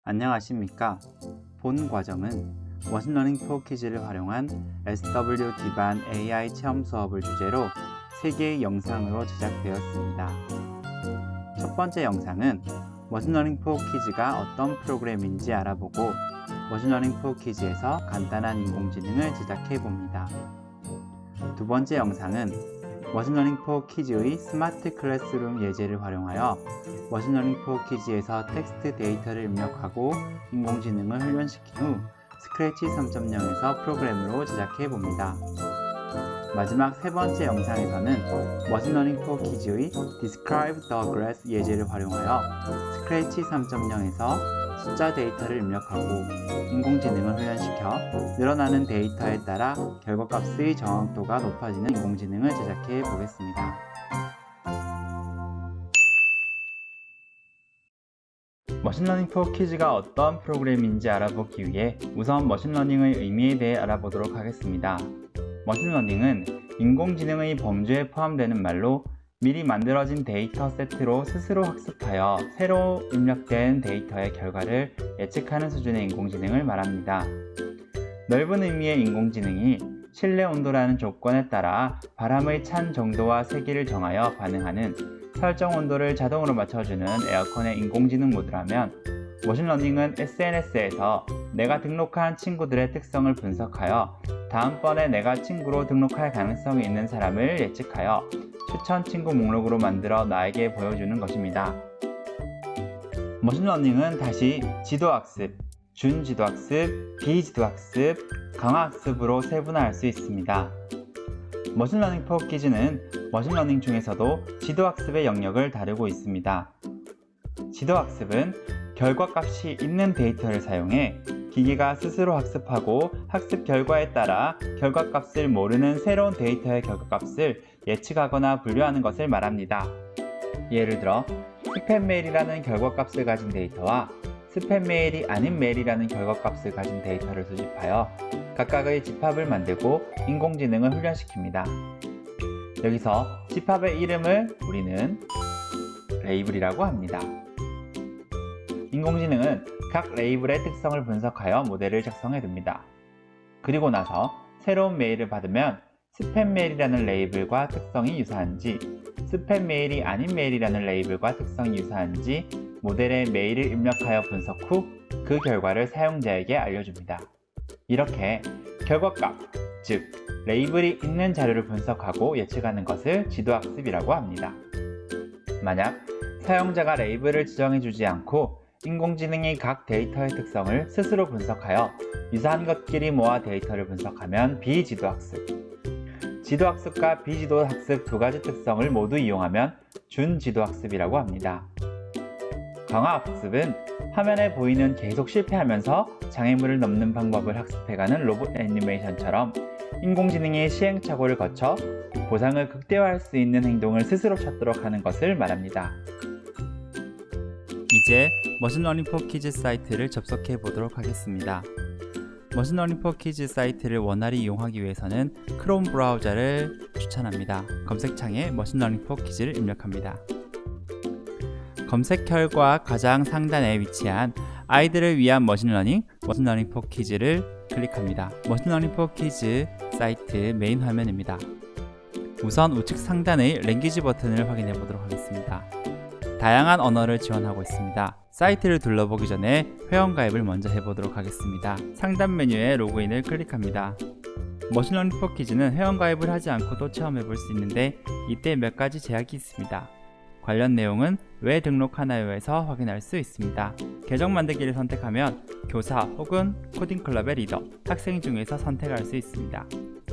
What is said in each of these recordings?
안녕하십니까. 본 과정은 머신러닝 for 키즈를 활용한 SW 기반 AI 체험 수업을 주제로 3개의 영상으로 제작되었습니다. 첫 번째 영상은 머신러닝 for 키즈가 어떤 프로그램인지 알아보고 머신러닝 for 키즈에서 간단한 인공지능을 제작해봅니다. 두 번째 영상은 머신러닝 for 키즈의 스마트 클래스룸 예제를 활용하여 머신러닝 for 키즈에서 텍스트 데이터를 입력하고 인공지능을 훈련시킨 후 스크래치 3.0에서 프로그램으로 제작해봅니다. 마지막 세 번째 영상에서는 머신러닝 for 키즈의 Describe the Grass 예제를 활용하여 스크래치 3.0에서 숫자 데이터를 입력하고 인공지능을 훈련시켜 늘어나는 데이터에 따라 결과값의 정확도가 높아지는 인공지능을 제작해 보겠습니다. 머신러닝 for 키즈가 어떤 프로그램인지 알아보기 위해 우선 머신러닝의 의미에 대해 알아보도록 하겠습니다. 머신러닝은 인공지능의 범주에 포함되는 말로 미리 만들어진 데이터 세트로 스스로 학습하여 새로 입력된 데이터의 결과를 예측하는 수준의 인공지능을 말합니다. 넓은 의미의 인공지능이 실내 온도라는 조건에 따라 바람의 찬 정도와 세기를 정하여 반응하는 설정 온도를 자동으로 맞춰주는 에어컨의 인공지능 모드라면, 머신러닝은 SNS에서 내가 등록한 친구들의 특성을 분석하여 다음번에 내가 친구로 등록할 가능성이 있는 사람을 예측하여 추천 친구 목록으로 만들어 나에게 보여주는 것입니다. 머신러닝은 다시 지도학습, 준지도학습, 비지도학습, 강화학습으로 세분화할 수 있습니다. 머신러닝 for 키즈는 머신러닝 중에서도 지도학습의 영역을 다루고 있습니다. 지도학습은 결과값이 있는 데이터를 사용해 기계가 스스로 학습하고 학습 결과에 따라 결과값을 모르는 새로운 데이터의 결과값을 예측하거나 분류하는 것을 말합니다. 예를 들어 스팸 메일이라는 결과값을 가진 데이터와 스팸 메일이 아닌 메일이라는 결과값을 가진 데이터를 수집하여 각각의 집합을 만들고 인공지능을 훈련시킵니다. 여기서 집합의 이름을 우리는 레이블이라고 합니다. 인공지능은 각 레이블의 특성을 분석하여 모델을 작성해둡니다. 그리고 나서 새로운 메일을 받으면 스팸 메일이라는 레이블과 특성이 유사한지, 스팸 메일이 아닌 메일이라는 레이블과 특성이 유사한지 모델의 메일을 입력하여 분석 후 그 결과를 사용자에게 알려줍니다. 이렇게 결과값, 즉 레이블이 있는 자료를 분석하고 예측하는 것을 지도학습이라고 합니다. 만약 사용자가 레이블을 지정해주지 않고 인공지능이 각 데이터의 특성을 스스로 분석하여 유사한 것끼리 모아 데이터를 분석하면 비지도학습, 지도학습과 비지도학습 두 가지 특성을 모두 이용하면 준지도학습이라고 합니다. 강화학습은 화면에 보이는 계속 실패하면서 장애물을 넘는 방법을 학습해가는 로봇 애니메이션처럼 인공지능이 시행착오를 거쳐 보상을 극대화할 수 있는 행동을 스스로 찾도록 하는 것을 말합니다. 이제 머신러닝 for 키즈 사이트를 접속해 보도록 하겠습니다. 머신러닝 for 키즈 사이트를 원활히 이용하기 위해서는 크롬 브라우저를 추천합니다. 검색창에 머신러닝 for 키즈를 입력합니다. 검색 결과 가장 상단에 위치한 아이들을 위한 머신러닝 for 키즈를 클릭합니다. 머신러닝 for 키즈 사이트 메인 화면입니다. 우선 우측 상단의 랭귀지 버튼을 확인해 보도록 하겠습니다. 다양한 언어를 지원하고 있습니다. 사이트를 둘러보기 전에 회원가입을 먼저 해보도록 하겠습니다. 상단 메뉴에 로그인을 클릭합니다. 머신러닝 for 키즈는 회원가입을 하지 않고도 체험해볼 수 있는데 이때 몇 가지 제약이 있습니다. 관련 내용은 왜 등록하나요에서 확인할 수 있습니다. 계정 만들기를 선택하면 교사 혹은 코딩클럽의 리더, 학생 중에서 선택할 수 있습니다.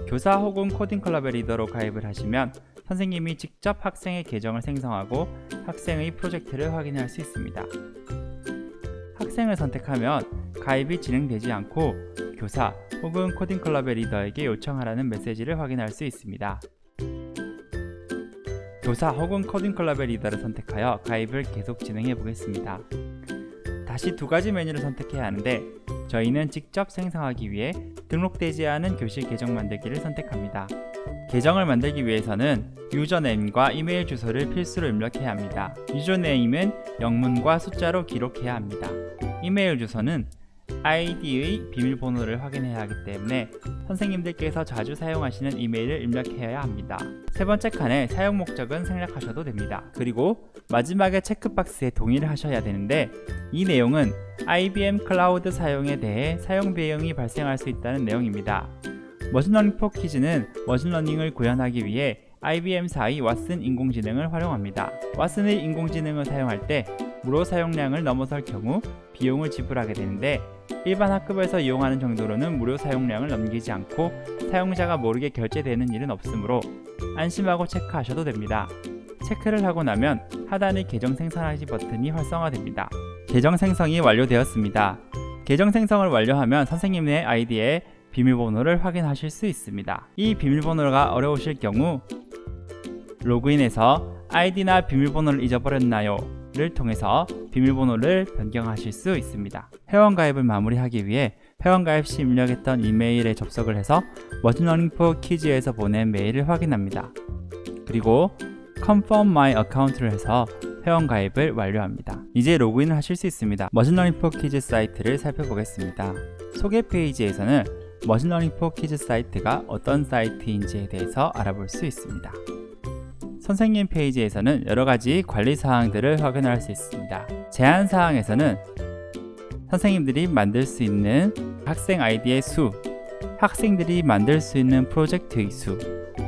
교사 혹은 코딩클럽의 리더로 가입을 하시면 선생님이 직접 학생의 계정을 생성하고 학생의 프로젝트를 확인할 수 있습니다. 학생을 선택하면 가입이 진행되지 않고 교사 혹은 코딩클럽의 리더에게 요청하라는 메시지를 확인할 수 있습니다. 교사 혹은 코딩클럽의 리더를 선택하여 가입을 계속 진행해 보겠습니다. 다시 두 가지 메뉴를 선택해야 하는데 저희는 직접 생성하기 위해 등록되지 않은 교실 계정 만들기를 선택합니다. 계정을 만들기 위해서는 유저네임과 이메일 주소를 필수로 입력해야 합니다. 유저네임은 영문과 숫자로 기록해야 합니다. 이메일 주소는 아이디의 비밀번호를 확인해야 하기 때문에 선생님들께서 자주 사용하시는 이메일을 입력해야 합니다. 세 번째 칸에 사용 목적은 생략하셔도 됩니다. 그리고 마지막에 체크박스에 동의를 하셔야 되는데 이 내용은 IBM 클라우드 사용에 대해 사용 비용이 발생할 수 있다는 내용입니다. 머신러닝 포 키즈는 머신러닝을 구현하기 위해 IBM사의 왓슨 인공지능을 활용합니다. 왓슨의 인공지능을 사용할 때 무료 사용량을 넘어설 경우 비용을 지불하게 되는데 일반 학급에서 이용하는 정도로는 무료 사용량을 넘기지 않고 사용자가 모르게 결제되는 일은 없으므로 안심하고 체크하셔도 됩니다. 체크를 하고 나면 하단의 계정 생성하기 버튼이 활성화됩니다. 계정 생성이 완료되었습니다. 계정 생성을 완료하면 선생님의 아이디에 비밀번호를 확인하실 수 있습니다. 이 비밀번호가 어려우실 경우 로그인해서 아이디나 비밀번호를 잊어버렸나요? 를 통해서 비밀번호를 변경하실 수 있습니다. 회원가입을 마무리하기 위해 회원가입 시 입력했던 이메일에 접속을 해서 머신러닝 포 키즈에서 보낸 메일을 확인합니다. 그리고 Confirm My Account를 해서 회원가입을 완료합니다. 이제 로그인을 하실 수 있습니다. 머신러닝 포 키즈 사이트를 살펴보겠습니다. 소개 페이지에서는 머신러닝 포 키즈 사이트가 어떤 사이트인지에 대해서 알아볼 수 있습니다. 선생님 페이지에서는 여러가지 관리사항들을 확인할 수 있습니다. 제한사항에서는 선생님들이 만들 수 있는 학생 아이디의 수, 학생들이 만들 수 있는 프로젝트의 수,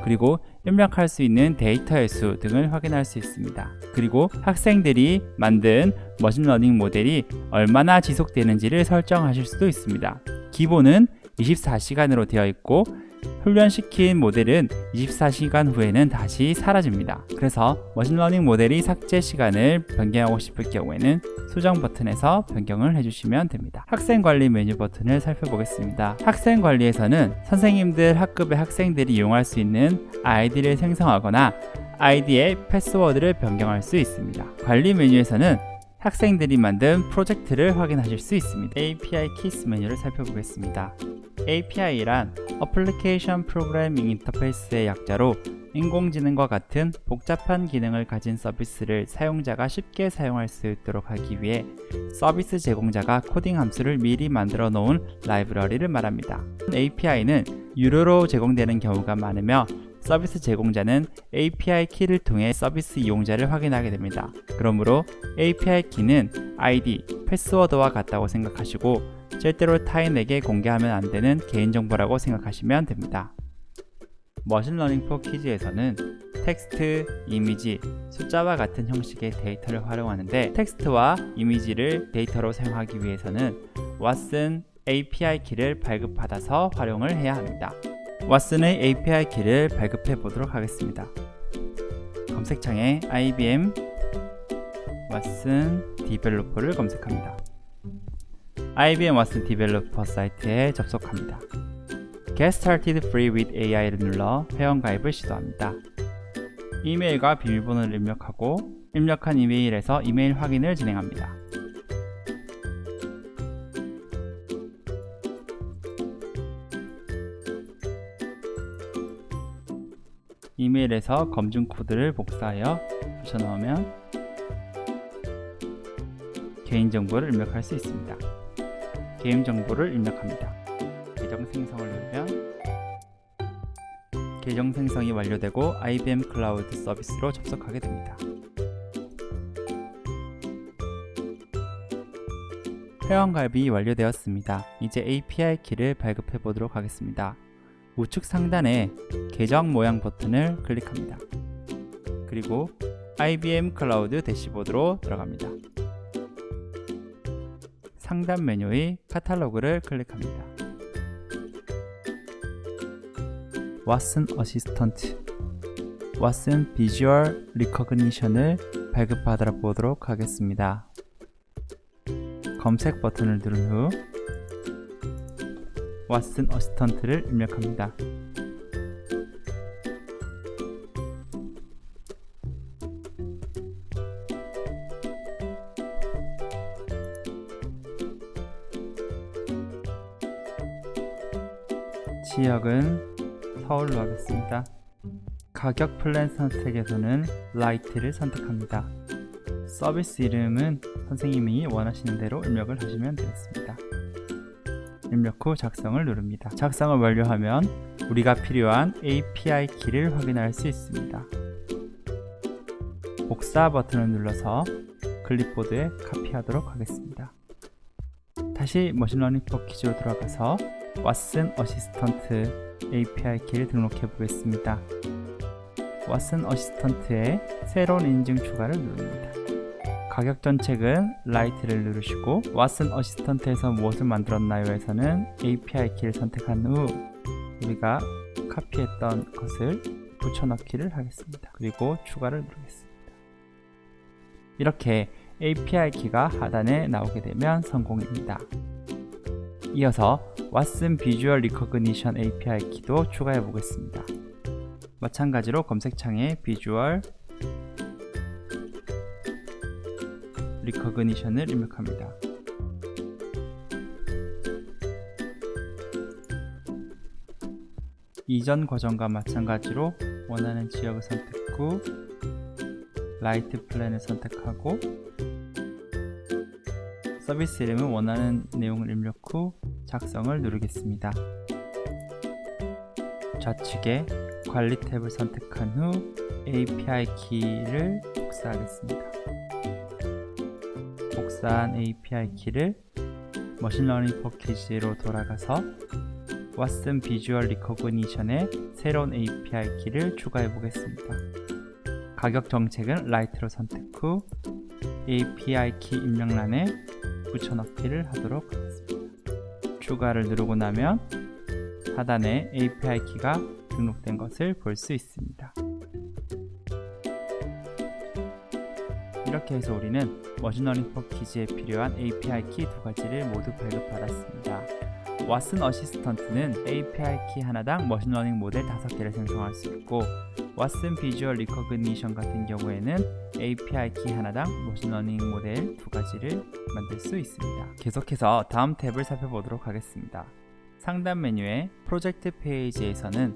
그리고 입력할 수 있는 데이터의 수 등을 확인할 수 있습니다. 그리고 학생들이 만든 머신러닝 모델이 얼마나 지속되는지를 설정하실 수도 있습니다. 기본은 24시간으로 되어 있고 훈련시킨 모델은 24시간 후에는 다시 사라집니다. 그래서 머신러닝 모델이 삭제 시간을 변경하고 싶을 경우에는 수정 버튼에서 변경을 해주시면 됩니다. 학생관리 메뉴 버튼을 살펴보겠습니다. 학생관리에서는 선생님들 학급의 학생들이 이용할 수 있는 아이디를 생성하거나 아이디의 패스워드를 변경할 수 있습니다. 관리 메뉴에서는 학생들이 만든 프로젝트를 확인하실 수 있습니다. API Keys 메뉴를 살펴보겠습니다. API란 Application Programming Interface의 약자로 인공지능과 같은 복잡한 기능을 가진 서비스를 사용자가 쉽게 사용할 수 있도록 하기 위해 서비스 제공자가 코딩 함수를 미리 만들어 놓은 라이브러리를 말합니다. API는 유료로 제공되는 경우가 많으며 서비스 제공자는 API 키를 통해 서비스 이용자를 확인하게 됩니다. 그러므로 API 키는 ID, 패스워드와 같다고 생각하시고 절대로 타인에게 공개하면 안 되는 개인정보라고 생각하시면 됩니다. 머신러닝 포 키즈에서는 텍스트, 이미지, 숫자와 같은 형식의 데이터를 활용하는데 텍스트와 이미지를 데이터로 사용하기 위해서는 왓슨 API 키를 발급받아서 활용을 해야 합니다. 왓슨의 API 키를 발급해 보도록 하겠습니다. 검색창에 IBM 왓슨 디벨로퍼를 검색합니다. IBM 왓슨 디벨로퍼 사이트에 접속합니다. Get Started Free with AI를 눌러 회원가입을 시도합니다. 이메일과 비밀번호를 입력하고 입력한 이메일에서 이메일 확인을 진행합니다. 이메일에서 검증 코드를 복사하여 붙여넣으면 개인정보를 입력할 수 있습니다. 개인정보를 입력합니다. 계정 생성을 누르면 계정 생성이 완료되고 IBM 클라우드 서비스로 접속하게 됩니다. 회원가입이 완료되었습니다. 이제 API 키를 발급해 보도록 하겠습니다. 우측 상단에 계정 모양 버튼을 클릭합니다. 그리고 IBM 클라우드 대시보드로 들어갑니다. 상단 메뉴의 카탈로그를 클릭합니다. 왓슨 어시스턴트, 왓슨 비주얼 리커그니션을 발급받아 보도록 하겠습니다. 검색 버튼을 누른 후 왓슨 어시스턴트를 입력합니다. 지역은 서울로 하겠습니다. 가격 플랜 선택에서는 라이트를 선택합니다. 서비스 이름은 선생님이 원하시는 대로 입력을 하시면 되겠습니다. 입력 후 작성을 누릅니다. 작성을 완료하면 우리가 필요한 API 키를 확인할 수 있습니다. 복사 버튼을 눌러서 클립보드에 카피하도록 하겠습니다. 다시 머신러닝 for 키즈로 들어가서 왓슨 어시스턴트 API 키를 등록해 보겠습니다. 왓슨 어시스턴트에 새로운 인증 추가를 누릅니다. 가격 전책은 라이트를 누르시고 왓슨 어시스턴트에서 무엇을 만들었나요? 에서는 API 키를 선택한 후 우리가 카피했던 것을 붙여넣기를 하겠습니다. 그리고 추가를 누르겠습니다. 이렇게 API 키가 하단에 나오게 되면 성공입니다. 이어서 왓슨 비주얼 리커그니션 API 키도 추가해 보겠습니다. 마찬가지로 검색창에 비주얼 리커그니션을 입력합니다. 이전 과정과 마찬가지로 원하는 지역을 선택 후 라이트 플랜을 선택하고 서비스 이름은 원하는 내용을 입력 후 작성을 누르겠습니다. 좌측에 관리 탭을 선택한 후 API 키를 복사하겠습니다. 복사한 API 키를 머신러닝 for 키즈로 돌아가서 왓슨 비주얼 리커그니션에 새로운 API 키를 추가해 보겠습니다. 가격 정책은 라이트로 선택 후 API 키 입력란에 붙여넣기를 하도록 하겠습니다. 추가를 누르고 나면 하단에 API 키가 등록된 것을 볼 수 있습니다. 이렇게 해서 우리는 머신러닝 for 키즈에 필요한 API 키 두 가지를 모두 발급받았습니다. 왓슨 어시스턴트는 API 키 하나당 머신러닝 모델 5개를 생성할 수 있고 왓슨 비주얼 리커그니션 같은 경우에는 API 키 하나당 머신러닝 모델 2가지를 만들 수 있습니다. 계속해서 다음 탭을 살펴보도록 하겠습니다. 상단 메뉴의 프로젝트 페이지에서는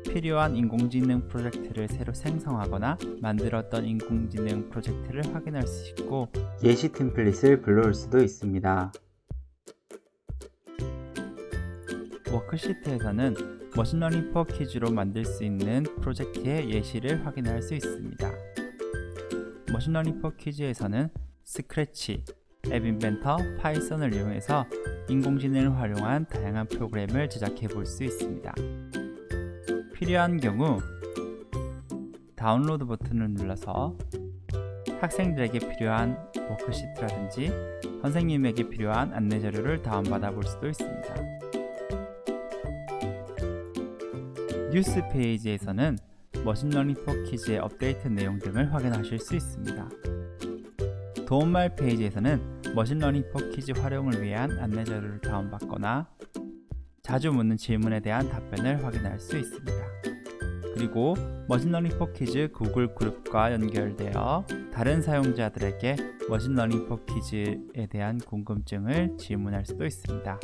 필요한 인공지능 프로젝트를 새로 생성하거나 만들었던 인공지능 프로젝트를 확인할 수 있고 예시 템플릿을 불러올 수도 있습니다. 워크시트에서는 머신러닝 for 키즈로 만들 수 있는 프로젝트의 예시를 확인할 수 있습니다. 머신러닝 for 키즈에서는 스크래치, 앱 인벤터, 파이썬을 이용해서 인공지능을 활용한 다양한 프로그램을 제작해 볼 수 있습니다. 필요한 경우 다운로드 버튼을 눌러서 학생들에게 필요한 워크시트라든지 선생님에게 필요한 안내 자료를 다운받아 볼 수도 있습니다. 뉴스 페이지에서는 머신러닝 for 키즈의 업데이트 내용 등을 확인하실 수 있습니다. 도움말 페이지에서는 머신러닝 for 키즈 활용을 위한 안내 자료를 다운받거나 자주 묻는 질문에 대한 답변을 확인할 수 있습니다. 그리고 머신러닝 for 키즈 구글 그룹과 연결되어 다른 사용자들에게 머신러닝 for 키즈에 대한 궁금증을 질문할 수도 있습니다.